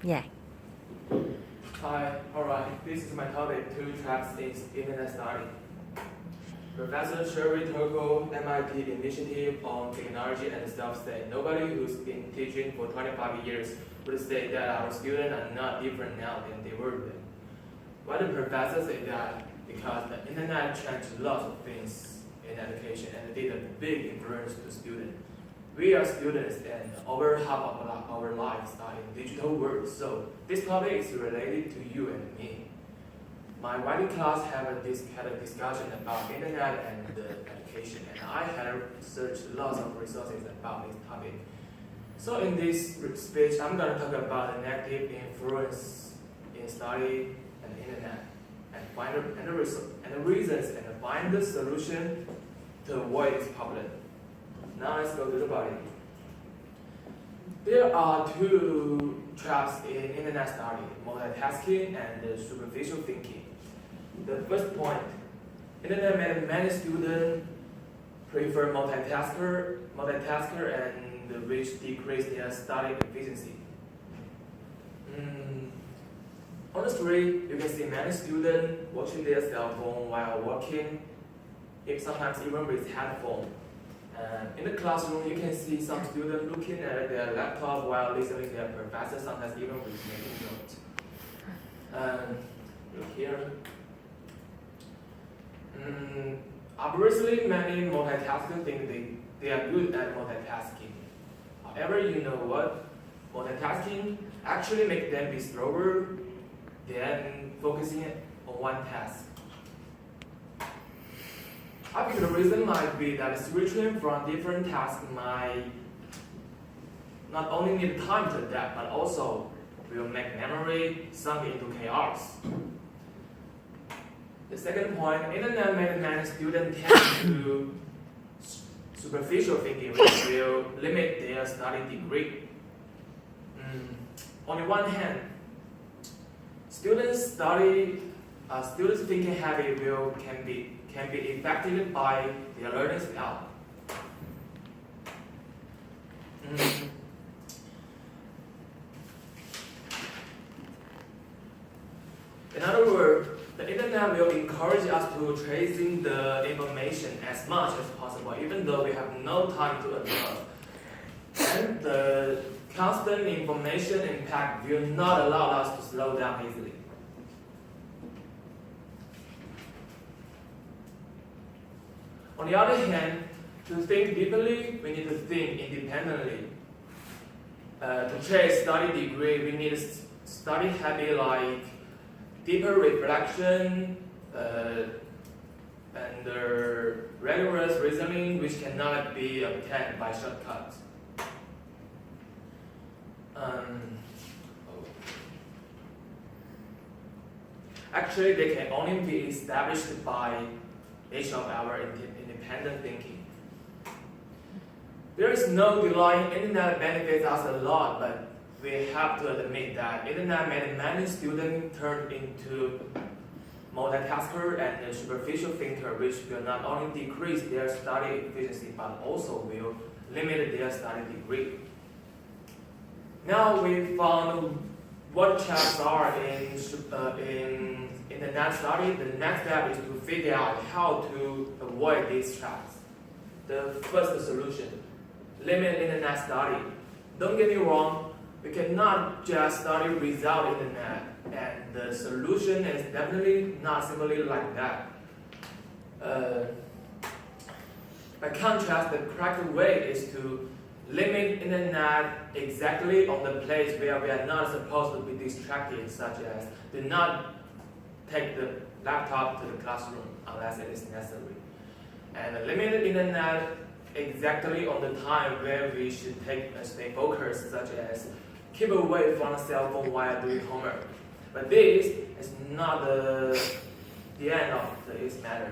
Yeah. Hi, alright, this is my topic, 2 traps in Internet study. Professor Sherry Turkle, MIT Initiative on Technology and Self said, nobody who's been teaching for 25 years would say that our students are not different now than they were then. Why do professors say that? Because the Internet changed lots of things in education and did a big influence to students. We are students and over half of our lives are in digital world, so this topic is related to you and me. My writing class had a discussion about internet and education, and I had researched lots of resources about this topic. So in this speech, I'm going to talk about the negative influence in study and the internet, and find the reasons and find the solution to avoid this problem. Now let's go to the body. There are 2 traps in internet study, multitasking and superficial thinking. The first point, internet many students prefer multitasker and which decrease their study efficiency. Honestly, you can see many students watching their cell phone while working, sometimes even with headphones. In the classroom, you can see some students looking at their laptop while listening to their professor, sometimes even with making notes. Look here. Obviously, many multitaskers think they are good at multitasking. However, you know what? Multitasking actually makes them be slower than focusing on one task. I think the reason might be that switching from different tasks might not only need time to adapt, but also will make memory sunk into chaos. The second point, internet made many students tend to superficial thinking, which will limit their study degree. On the one hand, students' thinking habit can be affected by their learning style. In other words, the internet will encourage us to tracing the information as much as possible, even though we have no time to adjust. And the constant information impact will not allow us to slow down easily. On the other hand, to think deeply, we need to think independently. To chase study degree, we need study habit like deeper reflection and rigorous reasoning, which cannot be obtained by shortcuts. Actually, they can only be established by each of our independent thinking. There is no denying internet benefits us a lot, but we have to admit that internet made many students turn into multitasker and superficial thinker, which will not only decrease their study efficiency, but also will limit their study degree. Now we found what traps are in internet study. The next step is to figure out how to avoid these traps. The first solution, limit internet study. Don't get me wrong, we cannot just study without internet, and the solution is definitely not simply like that. By contrast, the correct way is to limit internet exactly on the place where we are not supposed to be distracted, such as do not take the laptop to the classroom unless it is necessary. And limit internet exactly on the time where we should stay focused, such as keep away from the cell phone while doing homework. But this is not the end of this matter.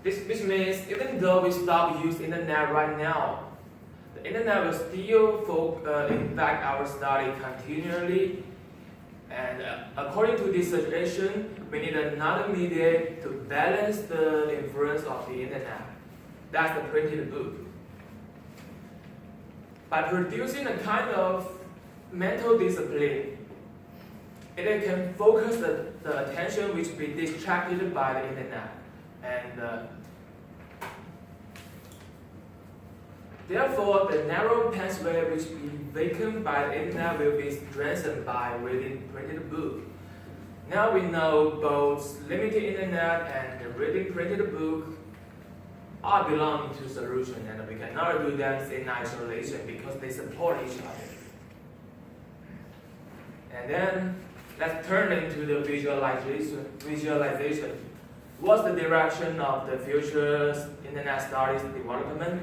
This means even though we stop using internet right now, the internet will still impact our study continually. And according to this suggestion, we need another medium to balance the influence of the internet. That's the printed book. By producing a kind of mental discipline, it can focus the attention which be distracted by the internet. And therefore, the narrow pathway which be vacant by the internet will be strengthened by reading printed book. Now we know both limited internet and reading printed book are belonging to solution, and we cannot do them in isolation because they support each other. And then let's turn into the visualization. What's the direction of the future internet studies development?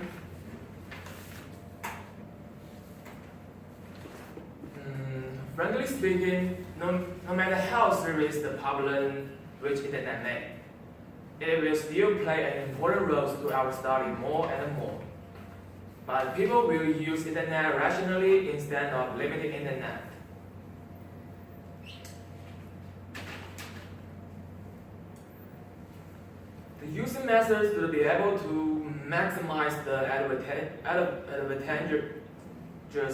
Frankly speaking, no matter how serious the problem which internet may, it will still play an important role to our study more and more. But people will use internet rationally instead of limiting internet. The using methods will be able to maximize the advantages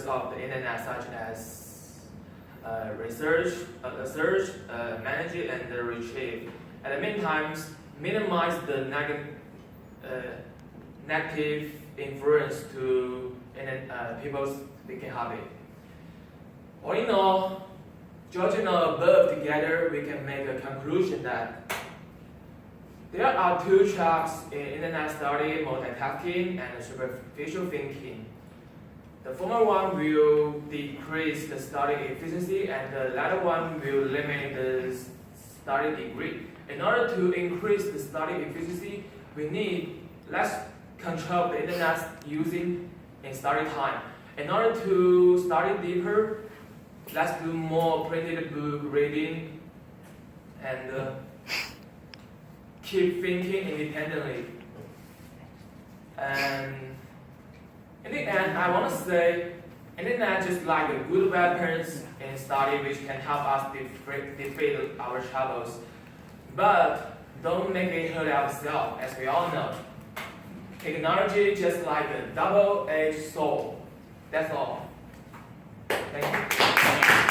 of the internet, such as research, search, manage, and retrieve. At the meantime, minimize the negative influence to people's thinking habit. All in all, judging the above together, we can make a conclusion that there are two tracks in internet study: multitasking and superficial thinking. The former one will decrease the study efficiency, and the latter one will limit the study degree. In order to increase the study efficiency, we need less control of the internet using in study time. In order to study deeper, let's do more printed book reading and keep thinking independently. And in the end, I want to say, internet just like a good weapons in study which can help us defeat our troubles. But don't make it hurt ourselves, as we all know. Technology is just like a double-edged sword. That's all. Thank you.